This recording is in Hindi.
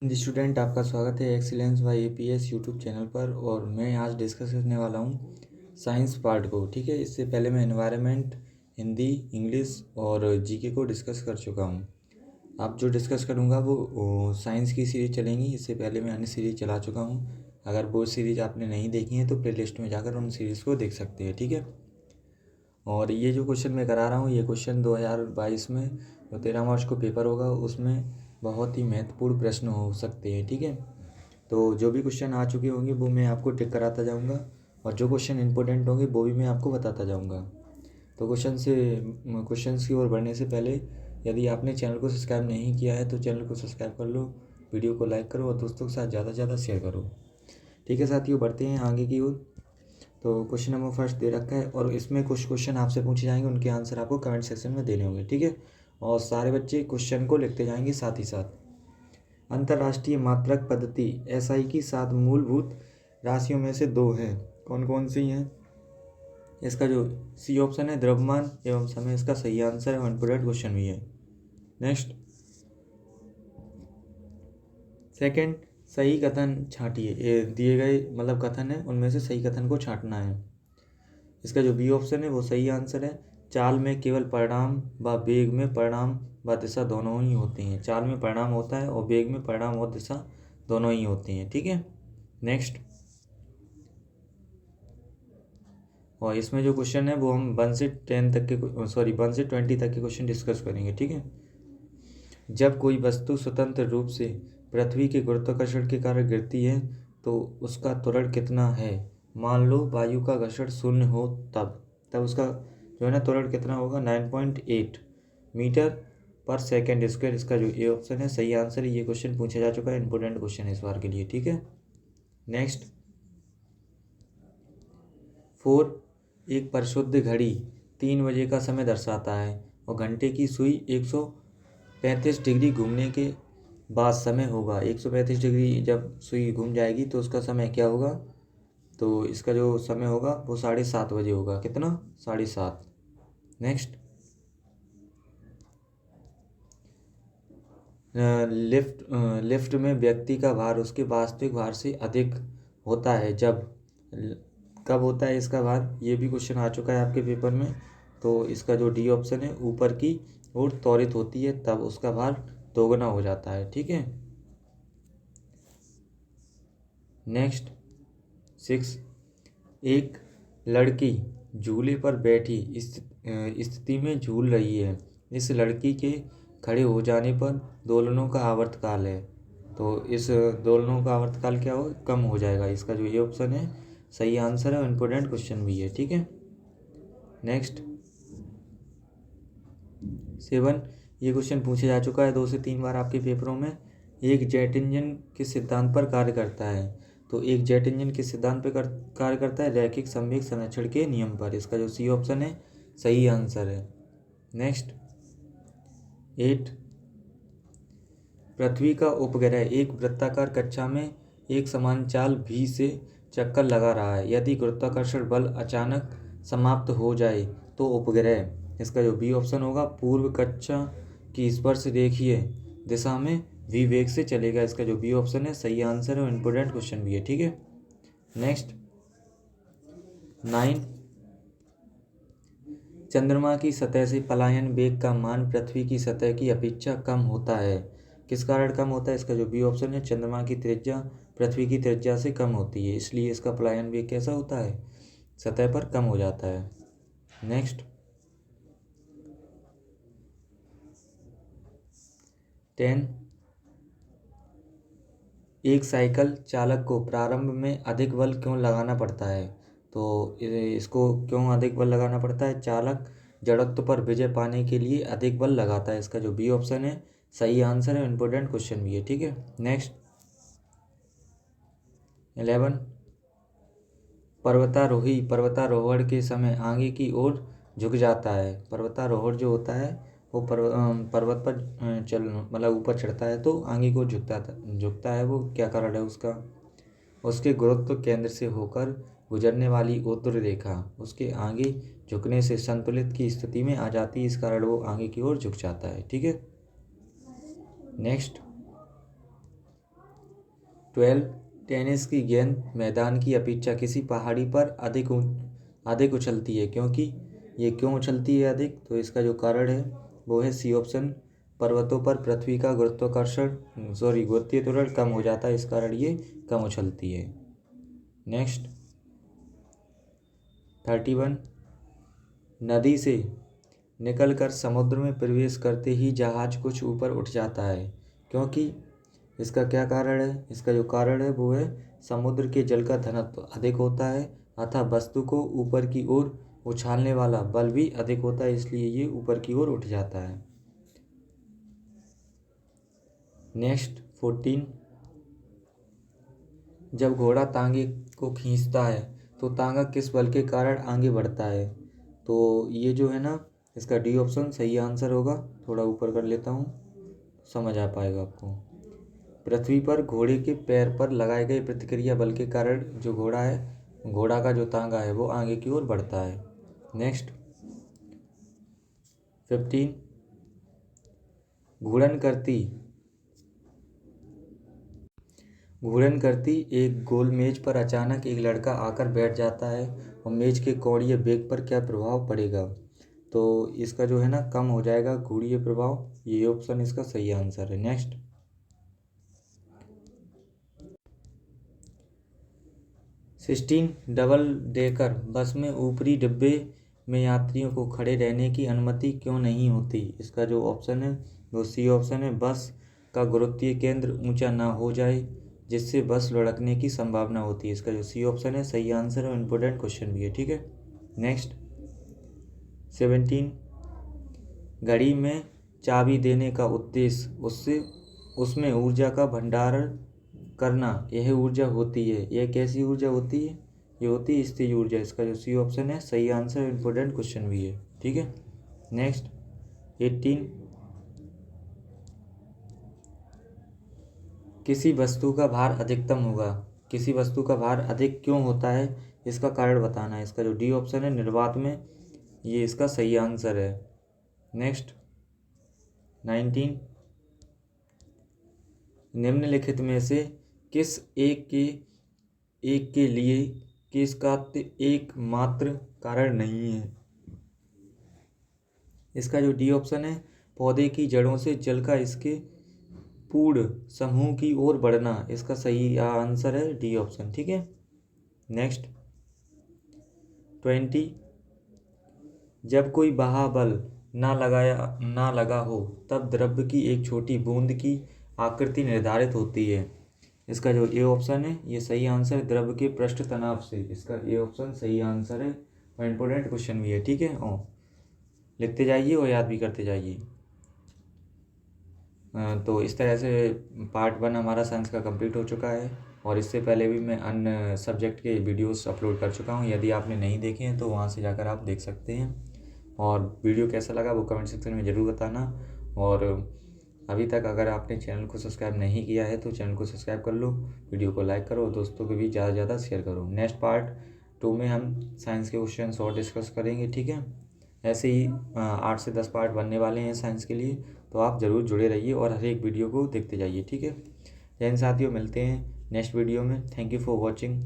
जी स्टूडेंट, आपका स्वागत है excellence by APS YouTube channel पर। और मैं आज डिस्कस करने वाला हूँ साइंस पार्ट को। ठीक है, इससे पहले मैं एनवायरनमेंट, हिंदी, इंग्लिश और जीके को डिस्कस कर चुका हूँ। अब जो डिस्कस करूँगा वो साइंस की सीरीज चलेंगी। इससे पहले मैं अन्य सीरीज चला चुका हूँ। अगर वो सीरीज आपने नहीं देखी है तो प्लेलिस्ट में जाकर उन सीरीज़ को देख सकते हैं। ठीक है, और ये जो क्वेश्चन मैं करा रहा हूँ ये क्वेश्चन 2022 में जो 13 मार्च को पेपर होगा उसमें बहुत ही महत्वपूर्ण प्रश्न हो सकते हैं। ठीक है, तो जो भी क्वेश्चन आ चुके होंगे वो मैं आपको टिक कराता जाऊंगा और जो क्वेश्चन इंपॉर्टेंट होंगे वो भी मैं आपको बताता जाऊंगा। तो क्वेश्चंस की ओर बढ़ने से पहले यदि आपने चैनल को सब्सक्राइब नहीं किया है तो चैनल को सब्सक्राइब कर लो, वीडियो को लाइक करो और दोस्तों के साथ ज़्यादा से ज़्यादा शेयर करो। ठीक है साथियों, बढ़ते हैं आगे की ओर। तो क्वेश्चन नंबर फर्स्ट दे रखा है और इसमें कुछ क्वेश्चन आपसे पूछे जाएंगे, उनके आंसर आपको कमेंट सेक्शन में देने होंगे। ठीक है, और सारे बच्चे क्वेश्चन को लिखते जाएंगे साथ ही साथ। अंतर्राष्ट्रीय मात्रक पद्धति एसआई की 7 मूलभूत राशियों में से 2 हैं। कौन कौन सी हैं? इसका जो सी ऑप्शन है द्रव्यमान एवं समय, इसका सही आंसर है। इंपोर्टेंट क्वेश्चन भी है। नेक्स्ट, सेकंड, सही कथन छांटिए। ये दिए गए मतलब कथन है, उनमें से सही कथन को छांटना है। इसका जो बी ऑप्शन है वो सही आंसर है। चाल में केवल परिणाम व वेग में परिणाम व दिशा दोनों ही होती हैं। चाल में परिणाम होता है और वेग में परिणाम और दिशा दोनों ही होती हैं। ठीक है, नेक्स्ट, और इसमें जो क्वेश्चन है वो हम 1 से 20 तक के क्वेश्चन डिस्कस करेंगे। ठीक है, जब कोई वस्तु स्वतंत्र रूप से पृथ्वी के गुरुत्वाकर्षण के कारण गिरती है तो उसका त्वरण कितना है? मान लो वायु का घर्षण 0 हो तब उसका जो है ना त्वरण कितना होगा? 9.8 मीटर पर सेकेंड स्क्वायर। इसका जो ए ऑप्शन है सही आंसर है। ये क्वेश्चन पूछा जा चुका है, इंपॉर्टेंट क्वेश्चन है इस बार के लिए। ठीक है, नेक्स्ट, 4, एक परिशुद्ध घड़ी 3 बजे का समय दर्शाता है और घंटे की सुई 135 डिग्री घूमने के बाद समय होगा। 135 डिग्री जब सुई घूम जाएगी तो उसका समय क्या होगा? तो इसका जो समय होगा वो 7:30 बजे होगा। कितना? 7:30। नेक्स्ट, लिफ्ट में व्यक्ति का भार उसके वास्तविक भार से अधिक होता है जब कब होता है इसका भार? ये भी क्वेश्चन आ चुका है आपके पेपर में। तो इसका जो डी ऑप्शन है ऊपर की ओर त्वरित होती है तब उसका भार दोगुना हो जाता है। ठीक है, नेक्स्ट, 6, एक लड़की झूले पर बैठी स्थिति में झूल रही है। इस लड़की के खड़े हो जाने पर दोलनों का आवर्तकाल है। तो इस दोलनों का आवर्तकाल क्या हो? कम हो जाएगा। इसका जो ये ऑप्शन है सही आंसर है और इम्पोर्टेंट क्वेश्चन भी है। ठीक है, नेक्स्ट, 7, ये क्वेश्चन पूछा जा चुका है 2 से 3 बार आपके पेपरों में। एक जेट इंजन किस सिद्धांत पर कार्य करता है? तो एक जेट इंजन किस सिद्धांत पर कार्य करता है? रैखिक संवेग संरक्षण के नियम पर। इसका जो सी ऑप्शन है सही आंसर है। नेक्स्ट, 8, पृथ्वी का उपग्रह एक वृत्ताकार कक्षा में एक समान चाल भी से चक्कर लगा रहा है। यदि गुरुत्वाकर्षण बल अचानक समाप्त हो जाए तो उपग्रह, इसका जो बी ऑप्शन होगा, पूर्व कक्षा की स्पर्श रेखीय दिशा में वी वेग से चलेगा। इसका जो बी ऑप्शन है सही आंसर है और इम्पोर्टेंट क्वेश्चन भी है। ठीक है, नेक्स्ट, 9, चंद्रमा की सतह से पलायन वेग का मान पृथ्वी की सतह की अपेक्षा कम होता है। किस कारण कम होता है? इसका जो बी ऑप्शन है, चंद्रमा की त्रिज्या पृथ्वी की त्रिज्या से कम होती है, इसलिए इसका पलायन वेग कैसा होता है? सतह पर कम हो जाता है। नेक्स्ट, 10, एक साइकिल चालक को प्रारंभ में अधिक बल क्यों लगाना पड़ता है? तो इसको क्यों अधिक बल लगाना पड़ता है? चालक जड़त्व पर विजय पाने के लिए अधिक बल लगाता है। इसका जो बी ऑप्शन है सही आंसर है, इम्पोर्टेंट क्वेश्चन भी है। ठीक है, नेक्स्ट, 11, पर्वतारोहण के समय आगे की ओर झुक जाता है। पर्वतारोहण जो होता है वो पर्वत पर चल मतलब ऊपर चढ़ता है तो आगे को झुकता है। वो क्या कारण है उसका? उसके गुरुत्व केंद्र से होकर गुजरने वाली ऊर्ध्व रेखा उसके आगे झुकने से संतुलित की स्थिति में आ जाती है, इस कारण वो आगे की ओर झुक जाता है। ठीक है, नेक्स्ट, 12 टेनिस की गेंद मैदान की अपेक्षा किसी पहाड़ी पर अधिक उछलती है, क्योंकि ये क्यों उछलती है अधिक, तो इसका जो कारण है वो है सी ऑप्शन, पर्वतों पर पृथ्वी का गुरुत्वीय त्वरण कम हो जाता है, इस कारण ये कम उछलती है। नेक्स्ट 31 नदी से निकलकर समुद्र में प्रवेश करते ही जहाज कुछ ऊपर उठ जाता है, क्योंकि इसका क्या कारण है, इसका जो कारण है वो है समुद्र के जल का घनत्व अधिक होता है, अतः वस्तु को ऊपर की ओर उछालने वाला बल भी अधिक होता है, इसलिए ये ऊपर की ओर उठ जाता है। नेक्स्ट 14 जब घोड़ा तांगे को खींचता है तो तांगा किस बल के कारण आगे बढ़ता है, तो ये जो है ना, इसका डी ऑप्शन सही आंसर होगा। थोड़ा ऊपर कर लेता हूँ, समझ आ पाएगा आपको। पृथ्वी पर घोड़े के पैर पर लगाए गए प्रतिक्रिया बल के कारण जो घोड़ा का जो तांगा है वो आगे की ओर बढ़ता है। नेक्स्ट 15 घूर्णन करती एक गोल मेज पर अचानक एक लड़का आकर बैठ जाता है और मेज के कोणीय वेग पर क्या प्रभाव पड़ेगा, तो इसका जो है ना कम हो जाएगा घूर्णीय प्रभाव, ये ऑप्शन इसका सही आंसर है। नेक्स्ट 16 डबल डेकर बस में ऊपरी डिब्बे में यात्रियों को खड़े रहने की अनुमति क्यों नहीं होती, इसका जो ऑप्शन है वो सी ऑप्शन है, बस का गुरुत्वीय केंद्र ऊंचा ना हो जाए जिससे बस लुढ़कने की संभावना होती है, इसका जो सी ऑप्शन है सही आंसर है, इम्पोर्टेंट क्वेश्चन भी है, ठीक है। नेक्स्ट 17 घड़ी में चाबी देने का उद्देश्य उसमें ऊर्जा का भंडारण करना, यह ऊर्जा होती है, यह कैसी ऊर्जा होती है, ये होती है स्थिर ऊर्जा, इसका जो सी ऑप्शन है सही आंसर, इम्पोर्टेंट क्वेश्चन भी है, ठीक है। नेक्स्ट 18 किसी वस्तु का भार अधिकतम होगा, किसी वस्तु का भार अधिक क्यों होता है, इसका कारण बताना है, इसका जो डी ऑप्शन है निर्वात में, ये इसका सही आंसर है। नेक्स्ट 19 निम्नलिखित में से किस एक के लिए केस का एकमात्र कारण नहीं है, इसका जो डी ऑप्शन है पौधे की जड़ों से जल का इसके पूर्ण समूह की ओर बढ़ना, इसका सही आंसर है डी ऑप्शन, ठीक है। नेक्स्ट 20 जब कोई बल ना लगा हो तब द्रव्य की एक छोटी बूंद की आकृति निर्धारित होती है, इसका जो ए ऑप्शन है ये सही आंसर है, द्रव्य के पृष्ठ तनाव से, इसका ए ऑप्शन सही आंसर है और इम्पोर्टेंट क्वेश्चन भी है, ठीक है। और लिखते जाइए और याद भी करते जाइए। तो इस तरह से पार्ट 1 हमारा साइंस का कंप्लीट हो चुका है, और इससे पहले भी मैं अन्य सब्जेक्ट के वीडियोस अपलोड कर चुका हूँ, यदि आपने नहीं देखे हैं तो वहाँ से जाकर आप देख सकते हैं। और वीडियो कैसा लगा वो कमेंट सेक्शन में ज़रूर बताना, और अभी तक अगर आपने चैनल को सब्सक्राइब नहीं किया है तो चैनल को सब्सक्राइब कर लो, वीडियो को लाइक करो, दोस्तों को भी ज़्यादा से ज़्यादा शेयर करो। नेक्स्ट पार्ट 2 में हम साइंस के क्वेश्चन और डिस्कस करेंगे, ठीक है। ऐसे ही 8 से 10 पार्ट बनने वाले हैं साइंस के लिए, तो आप ज़रूर जुड़े रहिए और हर एक वीडियो को देखते जाइए, ठीक है। जय हिंद साथियों, मिलते हैं नेक्स्ट वीडियो में। Thank you for watching.